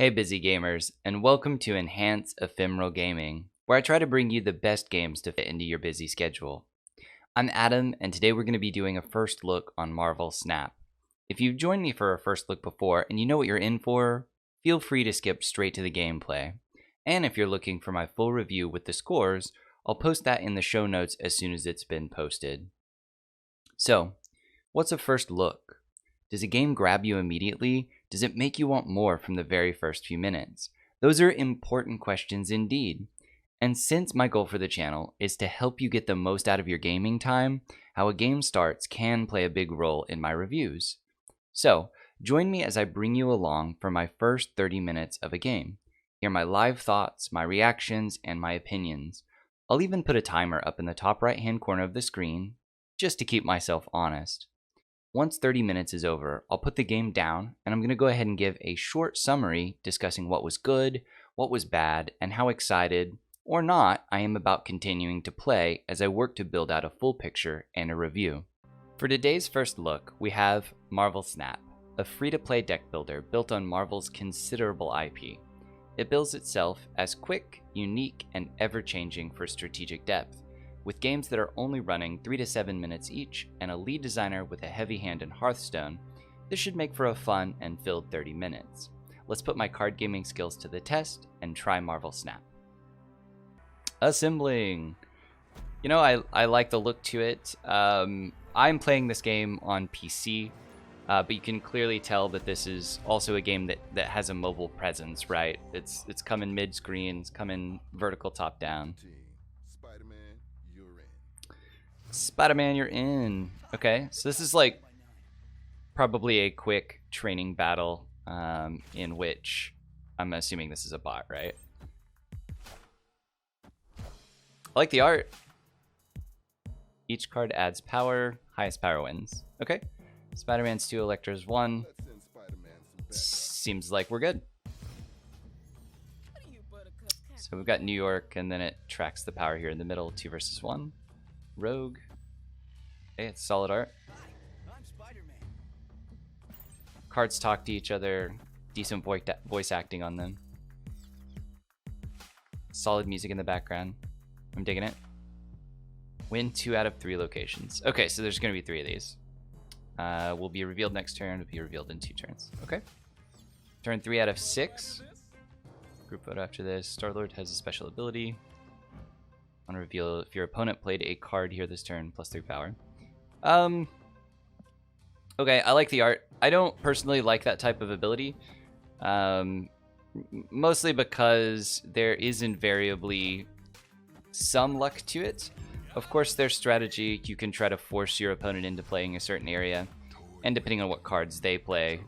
Hey busy gamers, and welcome to Enhance Ephemeral Gaming, where I try to bring you the best games to fit into your busy schedule. I'm Adam, and today we're going to be doing a first look on Marvel Snap. If you've joined me for a first look before and you know what you're in for, feel free to skip straight to the gameplay. And if you're looking for my full review with the scores, I'll post that in the show notes as soon as it's been posted. So, what's a first look? Does a game grab you immediately? Does it make you want more from the very first few minutes? Those are important questions indeed. And since my goal for the channel is to help you get the most out of your gaming time, how a game starts can play a big role in my reviews. So, join me as I bring you along for my first 30 minutes of a game. Hear my live thoughts, my reactions, and my opinions. I'll even put a timer up in the top right hand corner of the screen, just to keep myself honest. Once 30 minutes is over, I'll put the game down and I'm going to go ahead and give a short summary discussing what was good, what was bad, and how excited or not I am about continuing to play as I work to build out a full picture and a review. For today's first look, we have Marvel Snap, a free-to-play deck builder built on Marvel's considerable IP. It bills itself as quick, unique, and ever-changing for strategic depth, with games that are only running 3 to 7 minutes each and a lead designer with a heavy hand in Hearthstone. This should make for a fun and filled 30 minutes. Let's put my card gaming skills to the test and try Marvel Snap. Assembling. You know, I like the look to it. I'm playing this game on PC, but you can clearly tell that this is also a game that has a mobile presence, right? It's coming mid-screen, it's coming vertical top-down. Spider-Man, you're in. Okay, so this is like probably a quick training battle in which I'm assuming this is a bot, right? I like the art. Each card adds power. Highest power wins. Okay. Spider-Man's 2, Electra's 1. Seems like we're good. So we've got New York, and then it tracks the power here in the middle. 2 versus 1. Rogue. Okay, it's solid art. Cards talk to each other. Decent voice acting on them. Solid music in the background. I'm digging it. Win 2 out of 3 locations. Okay, so there's going to be 3 of these. Will be revealed next turn. Will be revealed in 2 turns. Okay. Turn 3 out of 6. Group vote after this. Star-Lord has a special ability. Want to reveal if your opponent played a card here this turn, plus 3 power. Okay, I like the art. I don't personally like that type of ability. Mostly because there is invariably some luck to it. Of course, there's strategy. You can try to force your opponent into playing a certain area. And depending on what cards they play,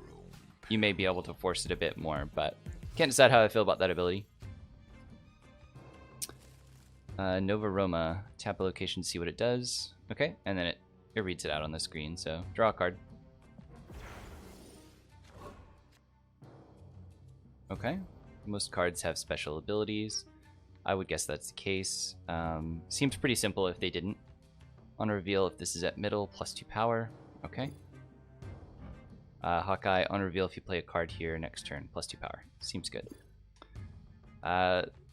you may be able to force it a bit more. But can't decide how I feel about that ability. Nova Roma. Tap a location, see what it does. Okay, and then it reads it out on the screen. So draw a card. Okay. Most cards have special abilities. I would guess that's the case. Seems pretty simple if they didn't. On reveal, if this is at middle, plus 2 power. Okay. Hawkeye, on reveal, if you play a card here next turn, plus 2 power. Seems good.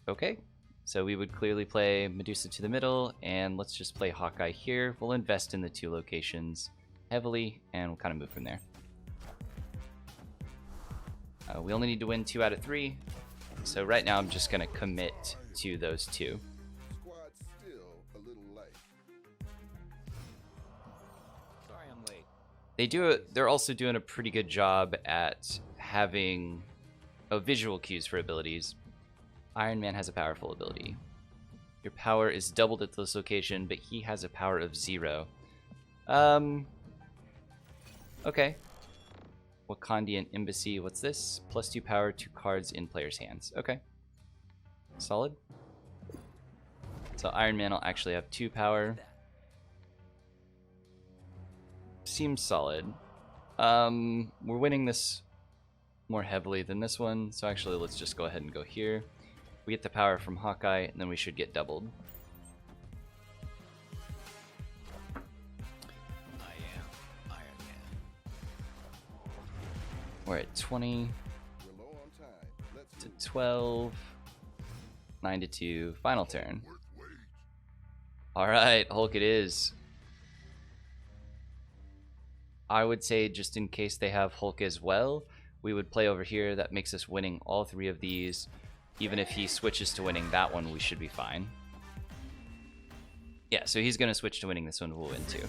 Okay. So we would clearly play Medusa to the middle, and let's just play Hawkeye here. We'll invest in the 2 locations heavily, and we'll kind of move from there. We only need to win 2 out of 3. So right now I'm just going to commit to those 2. Sorry I'm late. They're also doing a pretty good job at having visual cues for abilities. Iron Man has a powerful ability. Your power is doubled at this location, but he has a power of 0. Okay. Wakandian Embassy, what's this? Plus 2 power to cards in players' hands. Okay. Solid. So Iron Man will actually have 2 power. Seems solid. We're winning this more heavily than this one, so actually let's just go ahead and go here. We get the power from Hawkeye, and then we should get doubled. We're at 20. We're low on time. 12. 9 to 2. Final turn. Alright, Hulk it is. I would say, just in case they have Hulk as well, we would play over here. That makes us winning all 3 of these. Even if he switches to winning that one, we should be fine. Yeah, so he's going to switch to winning this one. We'll win too.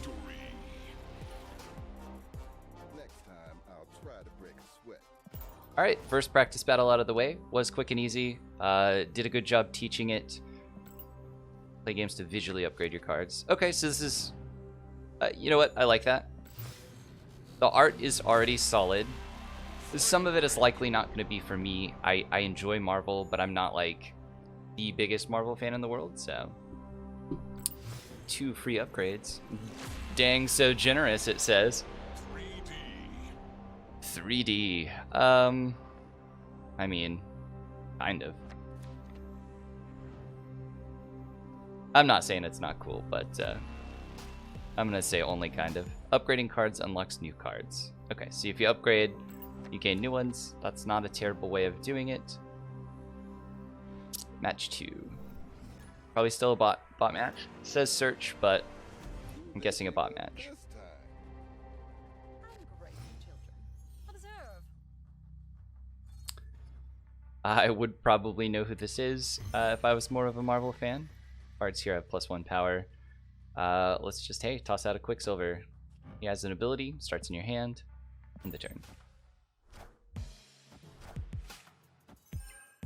Alright, first practice battle out of the way. Was quick and easy. Did a good job teaching it. Play games to visually upgrade your cards. Okay, so this is... you know what? I like that. The art is already solid. Some of it is likely not going to be for me. I enjoy Marvel, but I'm not like the biggest Marvel fan in the world, so... 2 free upgrades. Dang, so generous, it says. 3D. I mean, kind of. I'm not saying it's not cool, but I'm gonna say only kind of. Upgrading cards unlocks new cards. Okay, so if you upgrade, you gain new ones. That's not a terrible way of doing it. Match 2. Probably still a bot match. It says search, but I'm guessing a bot match. I would probably know who this is if I was more of a Marvel fan. Cards here have +1 power. Let's just, hey, toss out a Quicksilver. He has an ability, starts in your hand, end the turn.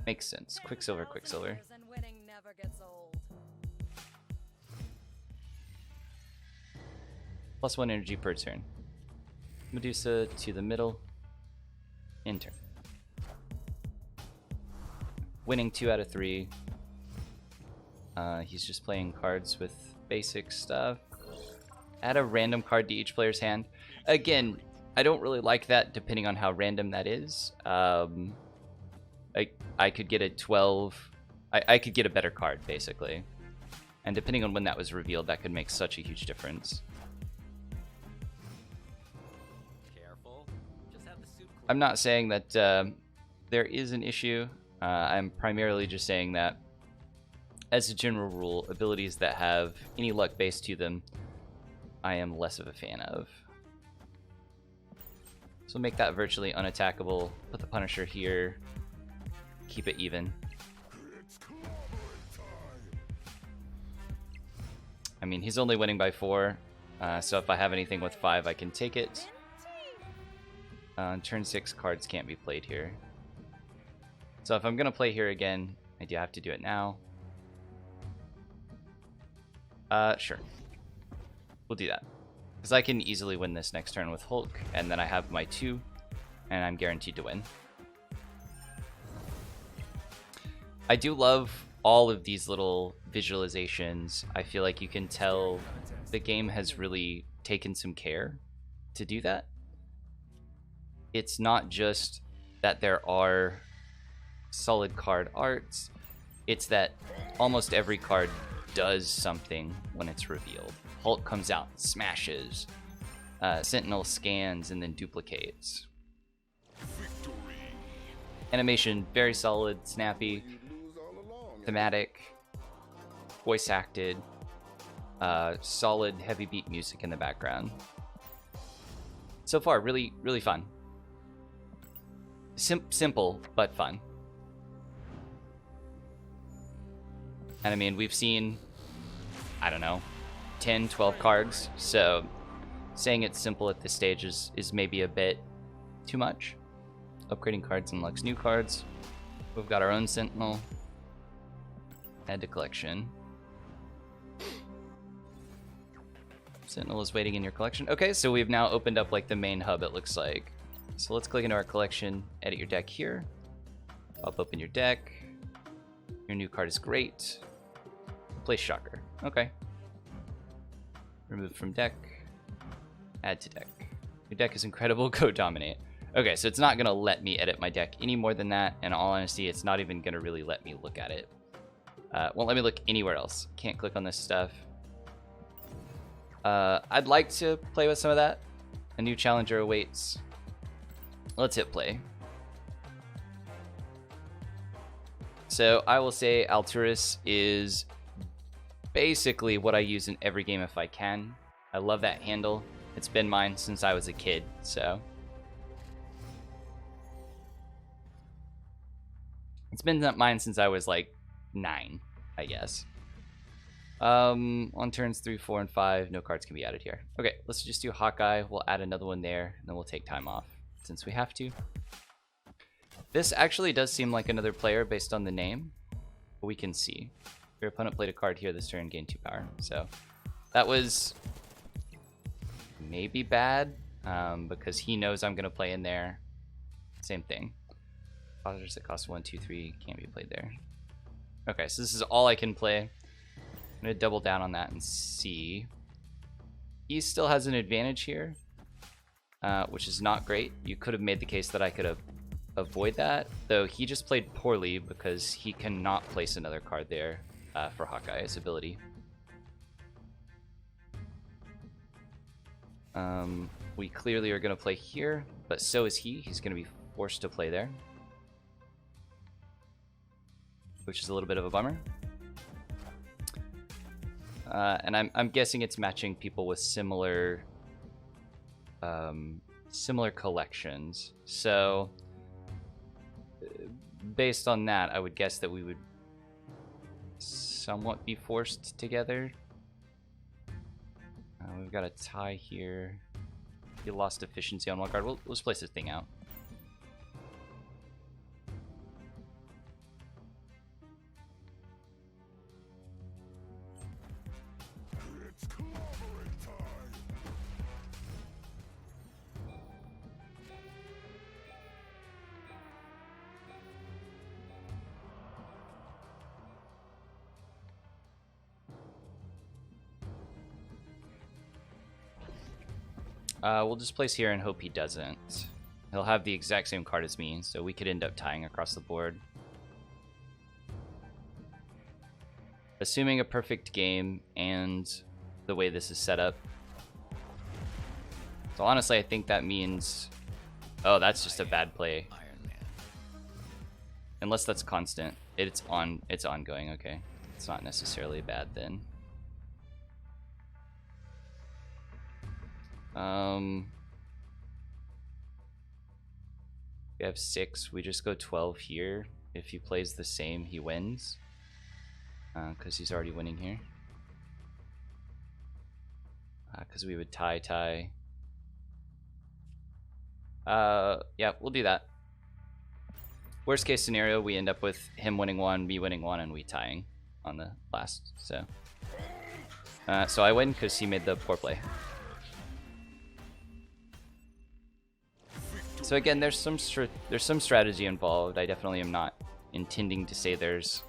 Makes sense. Quicksilver, Quicksilver. +1 energy per turn. Medusa to the middle. End turn. Winning 2 out of 3. He's just playing cards with basic stuff. Add a random card to each player's hand. Again, I don't really like that depending on how random that is. I could get a 12. I could get a better card, basically. And depending on when that was revealed, that could make such a huge difference. Careful. Just have the suit cool. I'm not saying that there is an issue. I'm primarily just saying that, as a general rule, abilities that have any luck base to them, I am less of a fan of. So make that virtually unattackable. Put the Punisher here. Keep it even. I mean, he's only winning by 4, so if I have anything with 5, I can take it. Turn 6 cards can't be played here. So if I'm going to play here again, I do have to do it now. Sure. We'll do that. Because I can easily win this next turn with Hulk, and then I have my 2, and I'm guaranteed to win. I do love all of these little visualizations. I feel like you can tell the game has really taken some care to do that. It's not just that there are solid card arts, it's that almost every card does something when it's revealed. Hulk comes out, smashes, Sentinel scans and then duplicates. Animation very solid, snappy, thematic, voice acted, solid heavy beat music in the background. So far, really fun. Simple but fun. And I mean, we've seen, I don't know, 10, 12 cards, so saying it's simple at this stage is maybe a bit too much. Upgrading cards unlocks new cards. We've got our own Sentinel. Add to collection. Sentinel is waiting in your collection. Okay, so we've now opened up like the main hub, it looks like. So let's click into our collection, edit your deck here. Pop open your deck. Your new card is great. Play Shocker. Okay. Remove from deck. Add to deck. Your deck is incredible. Go dominate. Okay, so it's not going to let me edit my deck any more than that. In all honesty, it's not even going to really let me look at it. Won't let me look anywhere else. Can't click on this stuff. I'd like to play with some of that. A new challenger awaits. Let's hit play. So I will say Alturas is basically what I use in every game if I can. I love that handle. It's been mine since I was a kid, so. It's been mine since I was like 9, I guess. On turns 3, 4, and 5, no cards can be added here. Okay, let's just do Hawkeye. We'll add another one there, and then we'll take time off since we have to. This actually does seem like another player based on the name, but we can see. Your opponent played a card here this turn, gained 2 power. So that was maybe bad because he knows I'm going to play in there. Same thing. Positives that cost 1, 2, 3 can't be played there. Okay, so this is all I can play. I'm going to double down on that and see. He still has an advantage here, which is not great. You could have made the case that I could have avoid that, though he just played poorly because he cannot place another card there for Hawkeye's ability. We clearly are going to play here, but so is he. He's going to be forced to play there, which is a little bit of a bummer. And I'm guessing it's matching people with similar collections. So based on that, I would guess that we would somewhat be forced together. We've got a tie here. He lost efficiency on one card. We'll just place this thing out. We'll just place here and hope he doesn't. He'll have the exact same card as me, so we could end up tying across the board. Assuming a perfect game and the way this is set up. So honestly, I think that means... Oh, that's just a bad play. Unless that's constant. It's ongoing, okay. It's not necessarily bad then. We have 6. We just go 12 here. If he plays the same, he wins. Because he's already winning here. Because we would tie. Yeah, we'll do that. Worst case scenario, we end up with him winning 1, me winning 1, and we tying on the last. So I win because he made the poor play. So again, there's some strategy involved. I definitely am not intending to say there's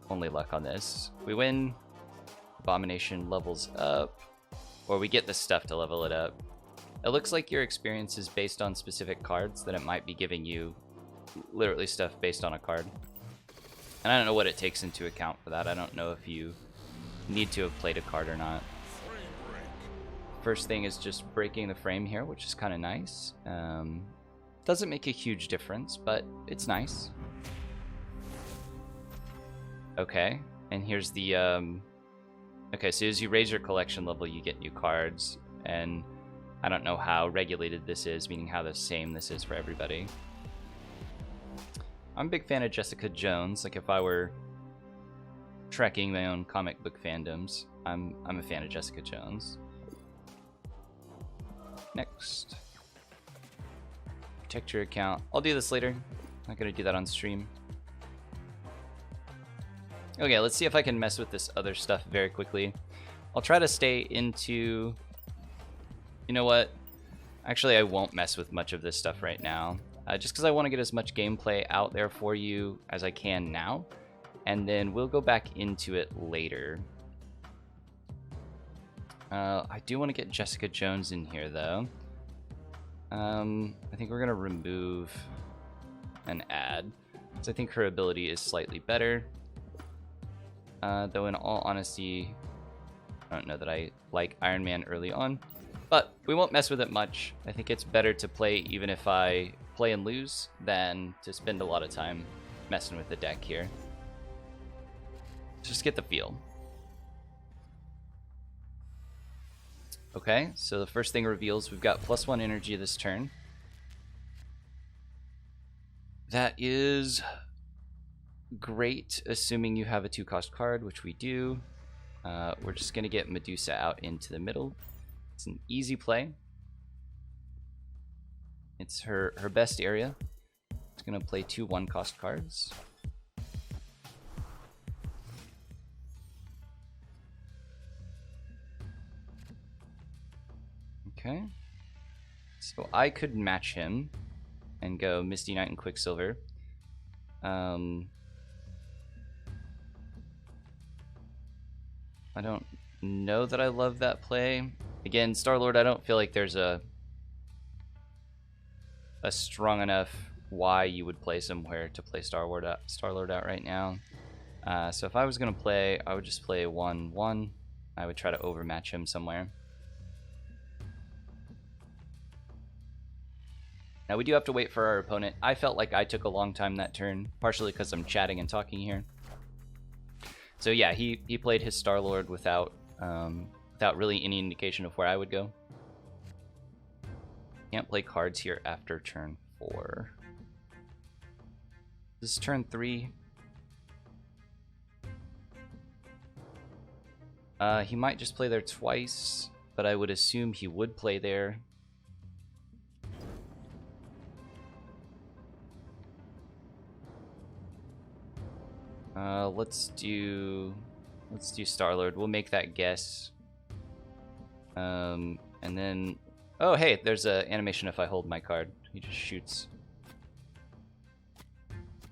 only luck on this. We win, Abomination levels up, or we get the stuff to level it up. It looks like your experience is based on specific cards, that it might be giving you literally stuff based on a card. And I don't know what it takes into account for that. I don't know if you need to have played a card or not. First thing is just breaking the frame here, which is kind of nice. Doesn't make a huge difference, but it's nice. Okay, and here's the... Okay, so as you raise your collection level, you get new cards, and I don't know how regulated this is, meaning how the same this is for everybody. I'm a big fan of Jessica Jones. Like, if I were tracking my own comic book fandoms, I'm a fan of Jessica Jones. Next. Protect your account. I'll do this later. I'm not going to do that on stream. Okay, let's see if I can mess with this other stuff very quickly. I'll try to stay into... You know what? Actually, I won't mess with much of this stuff right now. Just because I want to get as much gameplay out there for you as I can now. And then we'll go back into it later. I do want to get Jessica Jones in here, though. I think we're going to remove and add. So I think her ability is slightly better. Though in all honesty, I don't know that I like Iron Man early on. But we won't mess with it much. I think it's better to play even if I play and lose than to spend a lot of time messing with the deck here. Just get the feel. Okay, so the first thing reveals we've got +1 energy this turn. That is great, assuming you have a 2-cost card, which we do. We're just going to get Medusa out into the middle. It's an easy play. It's her best area. It's going to play 2 1-cost cards. Okay. So I could match him and go Misty Knight and Quicksilver. I don't know that I love that play. Again, Star-Lord, I don't feel like there's a strong enough why you would play somewhere to play Star-Lord out right now. So if I was going to play, I would just play 1/1. I would try to overmatch him somewhere. Now we do have to wait for our opponent. I felt like I took a long time that turn, partially because I'm chatting and talking here. So yeah, he played his Star-Lord without really any indication of where I would go. Can't play cards here after turn 4. This is turn 3. He might just play there twice, but I would assume he would play there. Let's do Star-Lord. We'll make that guess. And then, oh hey, there's a animation if I hold my card. He just shoots.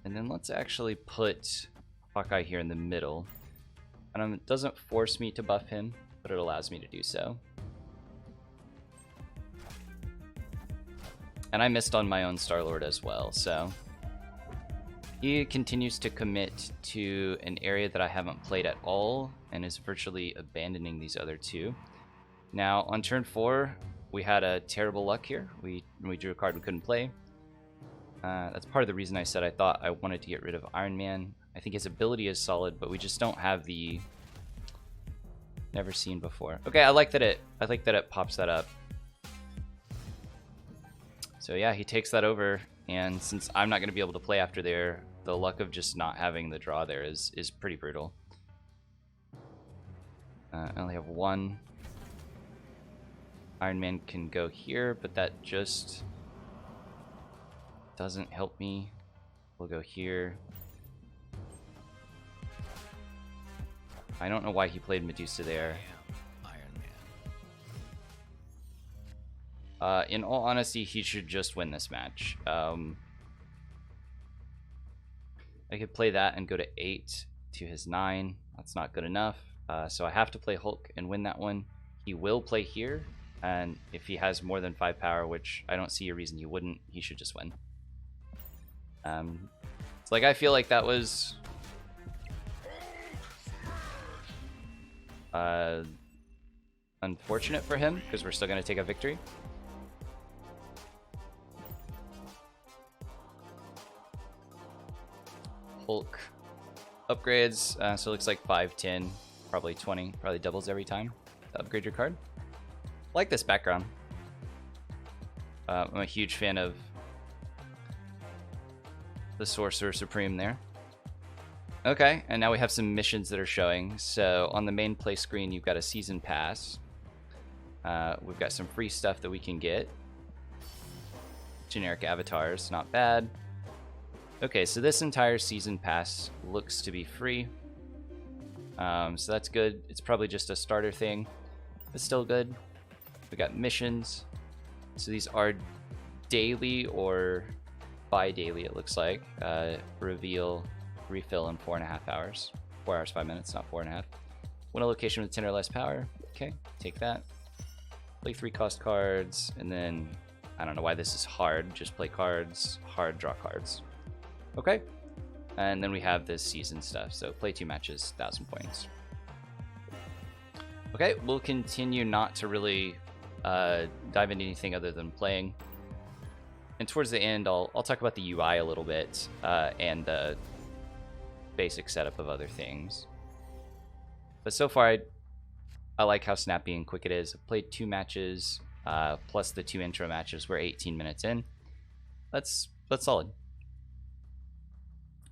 And then let's actually put Hawkeye here in the middle. And it doesn't force me to buff him, but it allows me to do so. And I missed on my own Star-Lord as well, so he continues to commit to an area that I haven't played at all and is virtually abandoning these other two. Now, on turn 4, we had a terrible luck here. We drew a card we couldn't play. That's part of the reason I said I thought I wanted to get rid of Iron Man. I think his ability is solid, but we just don't have the never seen before. Okay, I like that it pops that up. So yeah, he takes that over, and since I'm not going to be able to play after there, the luck of just not having the draw there is pretty brutal. I only have one. Iron Man can go here, but that just doesn't help me. We'll go here. I don't know why he played Medusa there. Iron Man. In all honesty, he should just win this match. I could play that and go to 8 to his 9. That's not good enough. So I have to play Hulk and win that one. He will play here, and if he has more than 5 power, which I don't see a reason he wouldn't, he should just win. It's like I feel like that was unfortunate for him, because we're still going to take a victory. Hulk upgrades, so it looks like 5, 10, probably 20, probably doubles every time to upgrade your card. I like this background. I'm a huge fan of the Sorcerer Supreme there. Okay, and now we have some missions that are showing. So on the main play screen, you've got a season pass. We've got some free stuff that we can get. Generic avatars, not bad. Okay, so this entire season pass looks to be free. So that's good. It's probably just a starter thing, but still good. We got missions. So these are daily or bi-daily, it looks like. Reveal, refill in 4.5 hours. 4 hours, 5 minutes, not 4.5. Win a location with 10 or less power. Okay, take that. Play 3 cost cards, and then, I don't know why this is hard. Just play cards, hard, draw cards. Okay, and then we have this season stuff. So play 2 matches, 1,000 points. Okay, we'll continue not to really dive into anything other than playing. And towards the end, I'll talk about the UI a little bit and the basic setup of other things. But so far, I like how snappy and quick it is. I've played 2 matches, plus the 2 intro matches. We're 18 minutes in. That's solid.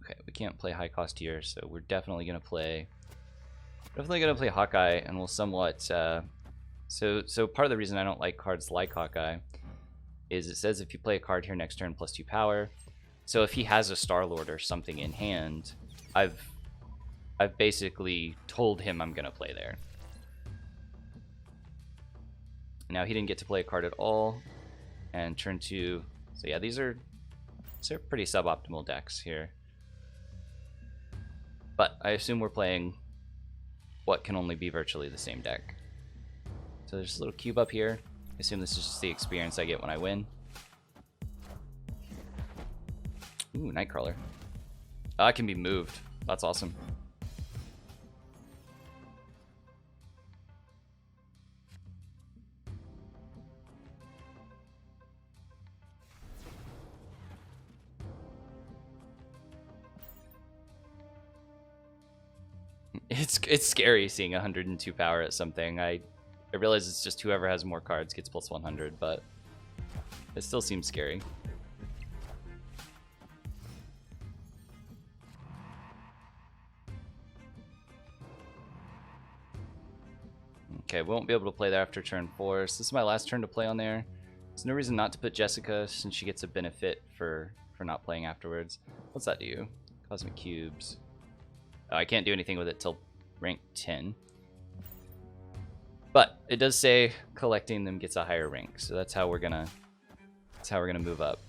Okay, we can't play high cost here, so we're definitely gonna play Hawkeye, and we'll somewhat. So part of the reason I don't like cards like Hawkeye is it says if you play a card here next turn +2 power. So if he has a Star-Lord or something in hand, I've basically told him I'm gonna play there. Now he didn't get to play a card at all, and turn 2. So yeah, these are pretty suboptimal decks here. But I assume we're playing what can only be virtually the same deck. So there's a little cube up here. I assume this is just the experience I get when I win. Ooh, Nightcrawler. Oh, I can be moved. That's awesome. It's scary seeing 102 power at something. I realize it's just whoever has more cards gets +100, but it still seems scary. Okay, we won't be able to play there after turn 4, so this is my last turn to play on there. There's no reason not to put Jessica since she gets a benefit for not playing afterwards. What's that do? Cosmic Cubes. Oh, I can't do anything with it till rank 10. But it does say collecting them gets a higher rank, so that's how we're gonna move up.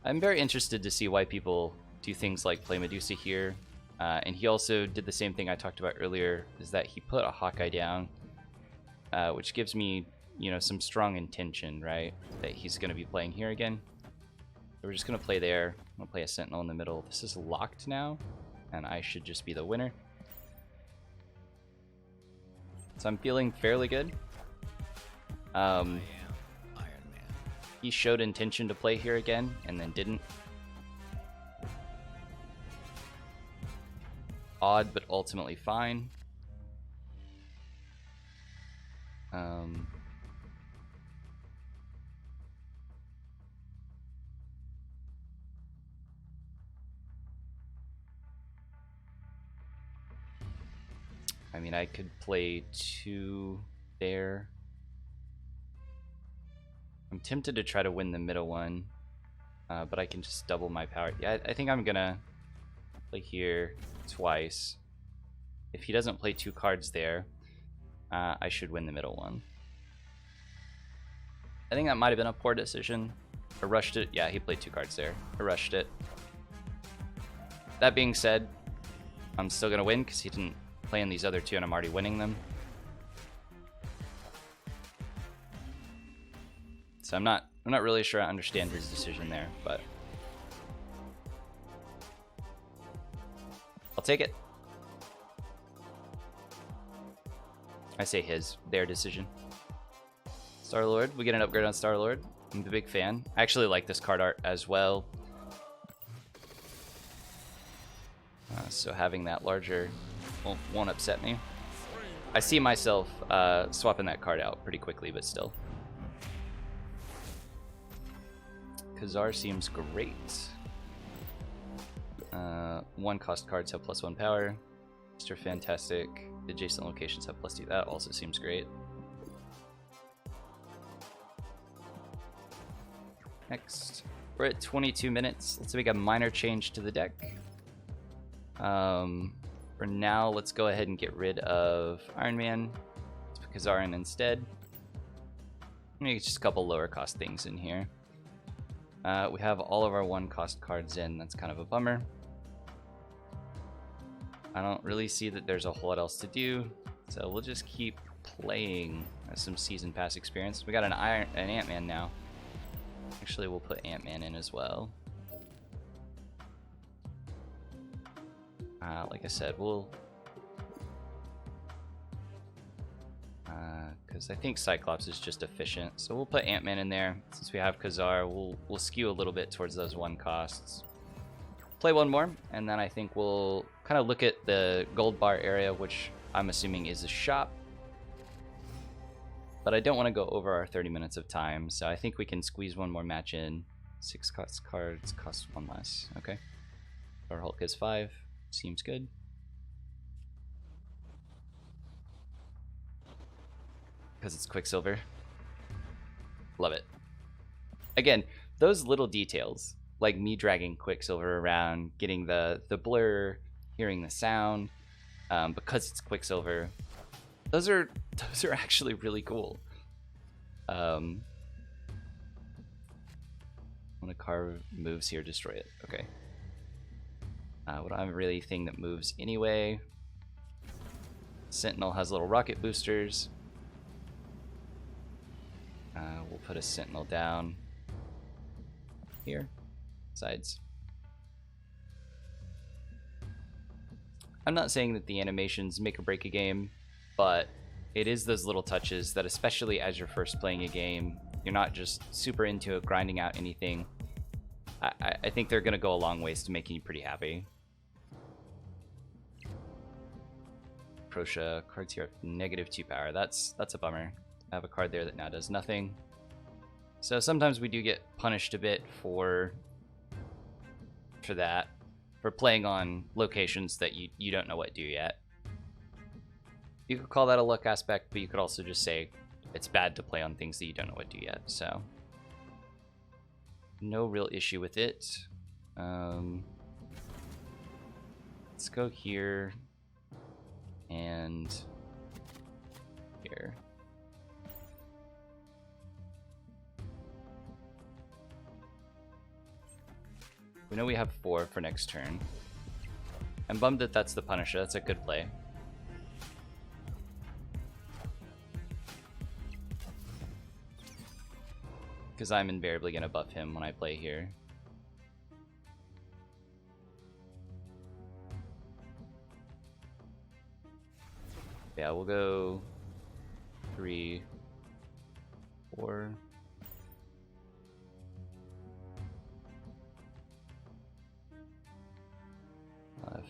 I'm very interested to see why people do things like play Medusa here. And he also did the same thing I talked about earlier, is that he put a Hawkeye down, which gives me, you know, some strong intention, right? That he's going to be playing here again. So we're just going to play there. I'm going to play a Sentinel in the middle. This is locked now, and I should just be the winner. So I'm feeling fairly good. Iron Man. He showed intention to play here again, and then didn't. Odd, but ultimately fine. I mean, I could play 2 there. I'm tempted to try to win the middle one, but I can just double my power. Yeah, I think I'm gonna play here twice. If he doesn't play 2 cards there, I should win the middle one. I think that might have been a poor decision. I rushed it. Yeah, he played 2 cards there. I rushed it. That being said, I'm still gonna win because he didn't play in these other 2 and I'm already winning them. So I'm not really sure I understand his decision there, but I'll take it. I say their decision. Star-Lord, we get an upgrade on Star-Lord. I'm a big fan. I actually like this card art as well. So having that larger won't upset me. I see myself swapping that card out pretty quickly, but still. Khazar seems great. 1 cost cards have +1 power. Mr. Fantastic. Adjacent locations have +2. That also seems great. Next, we're at 22 minutes. Let's make a minor change to the deck. For now, let's go ahead and get rid of Iron Man. Let's put Khazar in instead. Maybe just a couple lower cost things in here. We have all of our 1 cost cards in. That's kind of a bummer. I don't really see that there's a whole lot else to do, so we'll just keep playing some season pass experience. We got an Ant-Man now. Actually, we'll put Ant-Man in as well. Like I said, we'll Because I think Cyclops is just efficient. So we'll put Ant-Man in there. Since we have Khazar, we'll skew a little bit towards those 1 costs. Play one more, and then I think we'll kind of look at the gold bar area, which I'm assuming is a shop. But I don't want to go over our 30 minutes of time, so I think we can squeeze one more match in. 6 cost cards cost 1 less. Okay. Our Hulk is 5. Seems good. Because it's Quicksilver. Love it. Again, those little details, like me dragging Quicksilver around, getting the blur, hearing the sound, because it's Quicksilver, those are actually really cool. When a car moves here, destroy it. Okay. We don't have really anything that moves anyway. Sentinel has little rocket boosters. We'll put a Sentinel down here. Sides. I'm not saying that the animations make or break a game, but it is those little touches that, especially as you're first playing a game, you're not just super into it, grinding out anything. I think they're going to go a long ways to making you pretty happy. Crochet cards here at -2 power. That's a bummer. I have a card there that now does nothing. So sometimes we do get punished a bit for that, for playing on locations that you don't know what do yet. You could call that a luck aspect, but you could also just say it's bad to play on things that you don't know what do yet. So no real issue with it. Let's go here and here. We know we have 4 for next turn. I'm bummed that that's the Punisher. That's a good play. Because I'm invariably going to buff him when I play here. Yeah, we'll go 3, 4.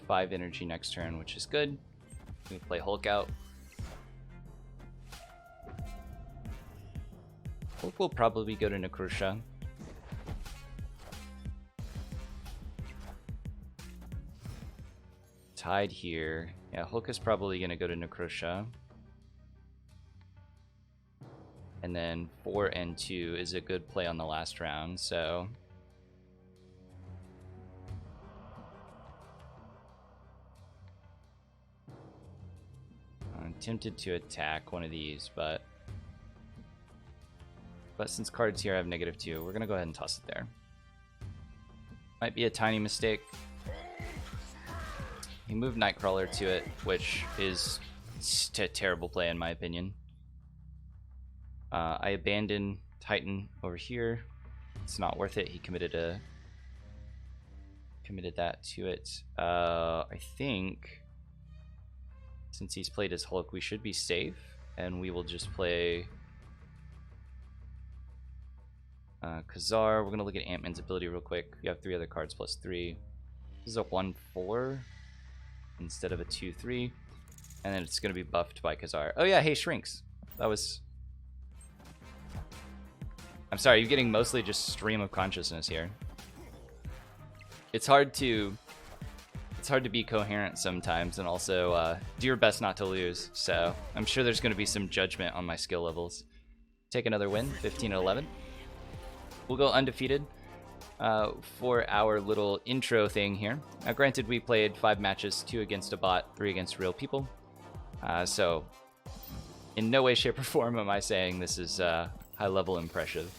5 energy next turn, which is good. We play Hulk out. Hulk will probably go to Necrusha. Tied here. Yeah, Hulk is probably going to go to Necrusha. And then 4 and 2 is a good play on the last round, so... I'm tempted to attack one of these, but since cards here have -2, we're gonna go ahead and toss it there. Might be a tiny mistake. He moved Nightcrawler to it, which is a terrible play in my opinion. I abandoned Titan over here. It's not worth it. He committed that to it. I think since he's played as Hulk, we should be safe, and we will just play Khazar. We're gonna look at Ant-Man's ability real quick. We have 3 other cards plus 3. This is a 1/4 instead of a 2/3, and then it's gonna be buffed by Khazar. Oh yeah, hey, shrinks. That was... I'm sorry, you're getting mostly just stream of consciousness here. It's hard to be coherent sometimes, and also do your best not to lose. So I'm sure there's going to be some judgment on my skill levels. Take another win, 15-11. We'll go undefeated for our little intro thing here. Now, granted, we played 5 matches, 2 against a bot, 3 against real people. So in no way, shape, or form am I saying this is high-level impressive.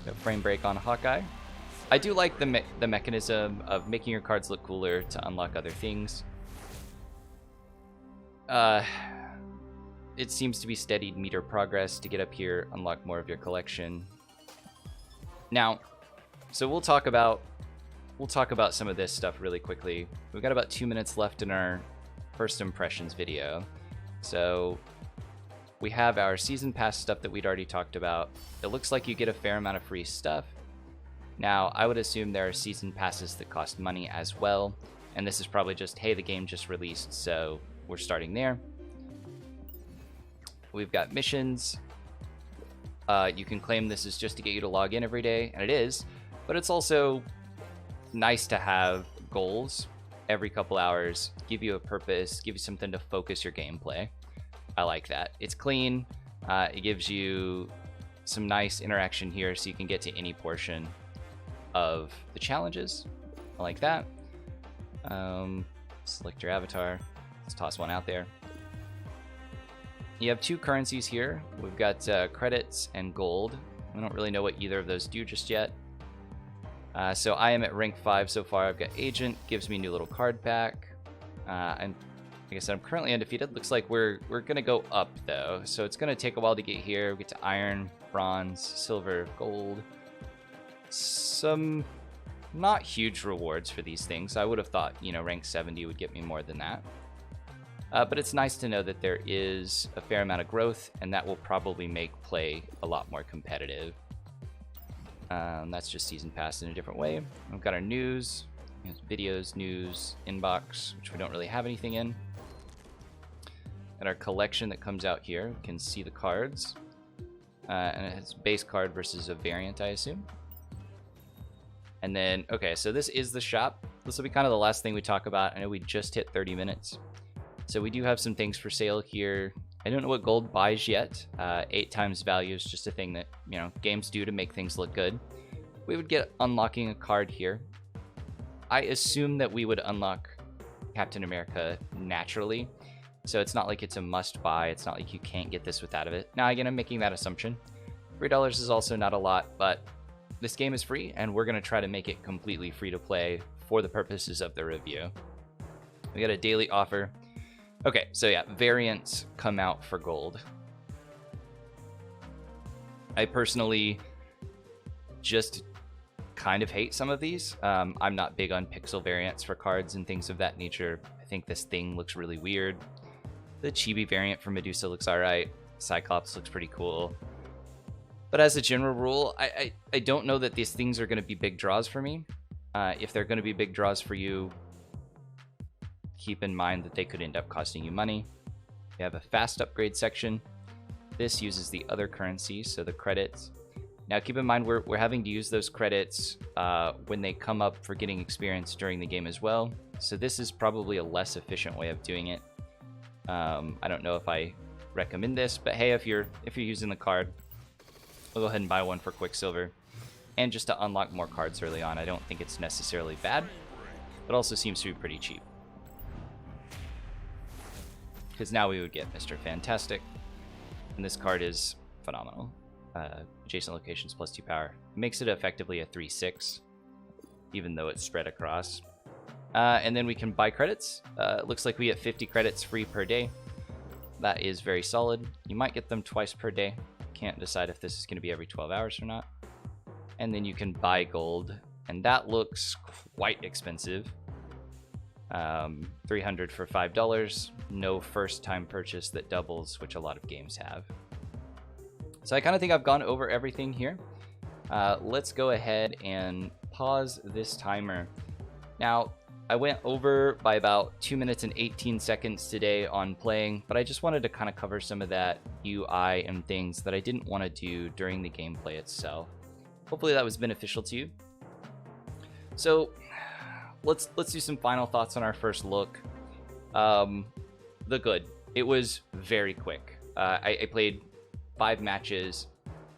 No frame break on Hawkeye. I do like the mechanism of making your cards look cooler to unlock other things. It seems to be steadied meter progress to get up here, unlock more of your collection. Now, so we'll talk about some of this stuff really quickly. We've got about 2 minutes left in our first impressions video. So we have our season pass stuff that we'd already talked about. It looks like you get a fair amount of free stuff. Now, I would assume there are season passes that cost money as well. And this is probably just, hey, the game just released, so we're starting there. We've got missions. You can claim this is just to get you to log in every day, and it is. But it's also nice to have goals every couple hours, give you a purpose, give you something to focus your gameplay. I like that. It's clean. It gives you some nice interaction here so you can get to any portion of the challenges. I like that. Select your avatar. Let's toss one out there. You have two currencies here. We've got credits and gold. We don't really know what either of those do just yet. So I am at rank 5 so far. I've got Agent, gives me a new little card pack. And like I said, I'm currently undefeated. Looks like we're gonna go up though. So it's gonna take a while to get here. We get to iron, bronze, silver, gold. Some not huge rewards for these things. I would have thought, you know, rank 70 would get me more than that. But it's nice to know that there is a fair amount of growth, and that will probably make play a lot more competitive. That's just season pass in a different way. We've got our news, videos, news, inbox, which we don't really have anything in. And our collection that comes out here, we can see the cards. And it has base card versus a variant, I assume. And then, okay, so this is the shop. This will be kind of the last thing we talk about. I know we just hit 30 minutes. So we do have some things for sale here. I don't know what gold buys yet. 8 times value is just a thing that, you know, games do to make things look good. We would get unlocking a card here. I assume that we would unlock Captain America naturally. So it's not like it's a must buy. It's not like you can't get this without it. Now, again, I'm making that assumption. $3 is also not a lot, but this game is free, and we're going to try to make it completely free to play for the purposes of the review. We got a daily offer. Okay, so yeah, variants come out for gold. I personally just kind of hate some of these. I'm not big on pixel variants for cards and things of that nature. I think this thing looks really weird. The chibi variant for Medusa looks alright. Cyclops looks pretty cool. But as a general rule, I don't know that these things are going to be big draws for me. If they're going to be big draws for you, keep in mind that they could end up costing you money. We have a fast upgrade section. This uses the other currencies, so the credits. Now keep in mind we're having to use those credits when they come up for getting experience during the game as well. So this is probably a less efficient way of doing it. I don't know if I recommend this, but hey, if you're using the card, we'll go ahead and buy one for Quicksilver. And just to unlock more cards early on, I don't think it's necessarily bad, but also seems to be pretty cheap. Because now we would get Mr. Fantastic, and this card is phenomenal. Adjacent locations plus 2 power. It makes it effectively a 3/6, even though it's spread across. And then we can buy credits. It looks like we get 50 credits free per day. That is very solid. You might get them twice per day. Can't decide if this is going to be every 12 hours or not. And then you can buy gold, and that looks quite expensive. 300 for $5. No first time purchase that doubles, which a lot of games have. So I kind of think I've gone over everything here. Let's go ahead and pause this timer. Now, I went over by about 2 minutes and 18 seconds today on playing, but I just wanted to kind of cover some of that UI and things that I didn't want to do during the gameplay itself. Hopefully that was beneficial to you. So let's do some final thoughts on our first look. The good. It was very quick. I played 5 matches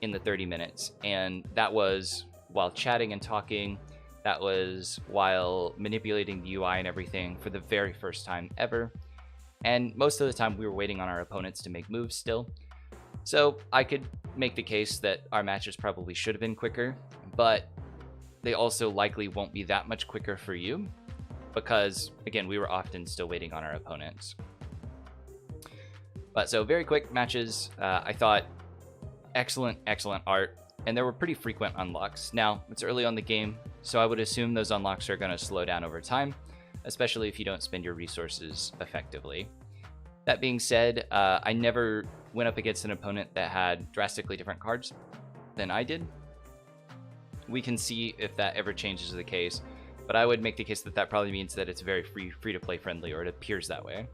in the 30 minutes, and that was while chatting and talking. That was while manipulating the UI and everything for the very first time ever. And most of the time we were waiting on our opponents to make moves still. So I could make the case that our matches probably should have been quicker, but they also likely won't be that much quicker for you because, again, we were often still waiting on our opponents. But so very quick matches. I thought excellent art, and there were pretty frequent unlocks. Now, it's early on the game, so I would assume those unlocks are going to slow down over time, especially if you don't spend your resources effectively. That being said, I never went up against an opponent that had drastically different cards than I did. We can see if that ever changes the case, but I would make the case that that probably means that it's very free to play friendly, or it appears that way.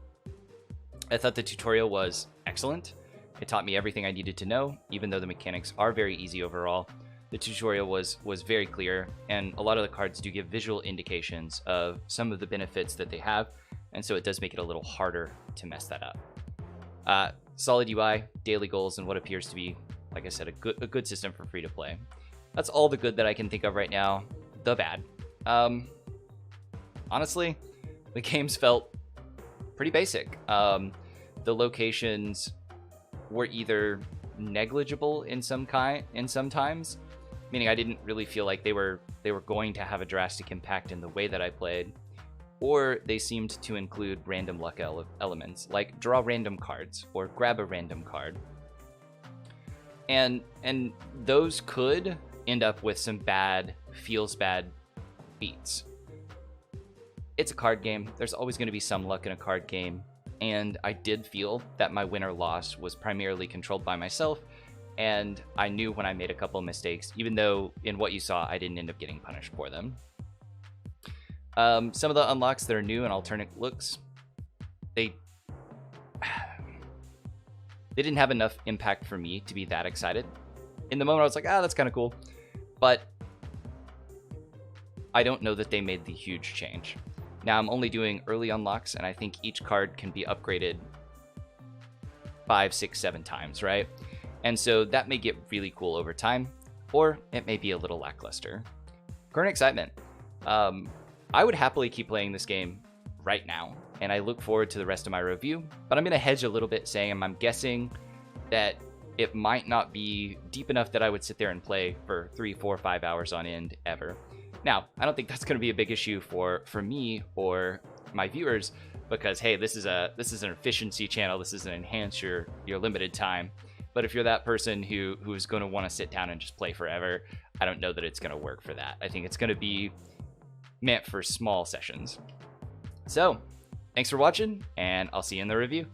I thought the tutorial was excellent. It taught me everything I needed to know, even though the mechanics are very easy overall. The tutorial was very clear, and a lot of the cards do give visual indications of some of the benefits that they have, and so it does make it a little harder to mess that up. Solid UI, daily goals, and what appears to be, like I said, a good system for free to play. That's all the good that I can think of right now. The bad. Honestly, the games felt pretty basic. The locations were either negligible in some times, meaning I didn't really feel like they were going to have a drastic impact in the way that I played, or they seemed to include random luck elements, like draw random cards or grab a random card. And those could end up with some feels bad beats. It's a card game. There's always going to be some luck in a card game, and I did feel that my win or loss was primarily controlled by myself, and I knew when I made a couple of mistakes, even though in what you saw, I didn't end up getting punished for them. Some of the unlocks that are new and alternate looks, they didn't have enough impact for me to be that excited. In the moment, I was like, that's kind of cool. But I don't know that they made the huge change. Now, I'm only doing early unlocks, and I think each card can be upgraded 5, 6, 7 times, right? And so that may get really cool over time, or it may be a little lackluster. Current excitement. I would happily keep playing this game right now, and I look forward to the rest of my review, but I'm going to hedge a little bit, saying I'm guessing that it might not be deep enough that I would sit there and play for 3, 4, 5 hours on end ever. Now, I don't think that's going to be a big issue for me or my viewers, because hey, this is an efficiency channel. This is an enhance your limited time. But if you're that person who's going to want to sit down and just play forever, I don't know that it's going to work for that. I think it's going to be meant for small sessions. So, thanks for watching, and I'll see you in the review.